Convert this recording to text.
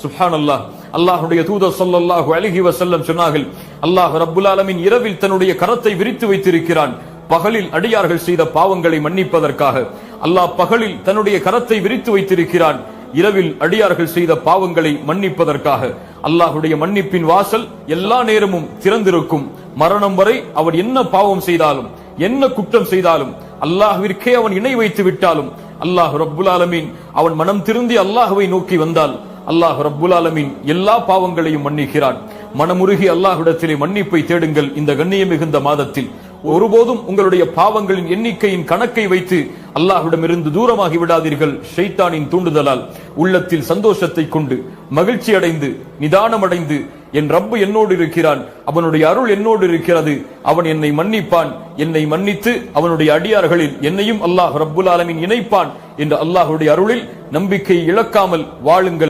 சுப்ஹானல்லாஹ். அல்லாஹ்வுடைய தூதர் ஸல்லல்லாஹு அலைஹி வஸல்லம் சொன்னார்கள், அல்லாஹ் ரப்புல் ஆலமீன் இரவில் தன்னுடைய கரத்தை விரித்து வைத்திருக்கிறான். பகலில் அடியார்கள் செய்த பாவங்களை மன்னிப்பதற்காக. அல்லாஹ் பகலில் தன்னுடைய கரத்தை விரித்து வைத்திருக்கிறான், இரவில் அடியார்கள் செய்த பாவங்களை மன்னிப்பதற்காக. அல்லாஹ்வுடைய மன்னிப்பின் வாசல் எல்லா நேரமும் திறந்திருக்கும். மரணம் வரை அவன் என்ன பாவம் செய்தாலும், என்ன குற்றம் செய்தாலும், அல்லாஹ்விற்கே அவன் இணை வைத்து விட்டாலும், அல்லாஹ் ரப்புல் ஆலமீன் அவன் மனம் திருந்தி அல்லாஹ்வை நோக்கி வந்தால் அல்லாஹ் ரப்புல் ஆலமீன் எல்லா பாவங்களையும் மன்னிக்கிறான். மனமுருகி அல்லாஹ்விடத்திலே மன்னிப்பை தேடுங்கள். இந்த கண்ணியம் மிகுந்த மாதத்தில் ஒருபோதும் உங்களுடைய பாவங்களின் எண்ணிக்கையின் கணக்கை வைத்து அல்லாஹ்விடமிருந்து தூரமாகி விடாதீர்கள். ஷைத்தானின் தூண்டுதலால் உள்ளத்தில் சந்தோஷத்தை கொண்டு மகிழ்ச்சி அடைந்து நிதானமடைந்து, என் ரப்பு என்னோடு இருக்கிறான், அவனுடைய அருள் என்னோடு இருக்கிறது, அவன் என்னை மன்னிப்பான், என்னை மன்னித்து அவனுடைய அடியார்களில் என்னையும் அல்லாஹ் ரப்புல் ஆலமீன் இணைப்பான் என்ற அல்லாஹ்வுடைய அருளில் நம்பிக்கை இழக்காமல் வாழுங்கள்.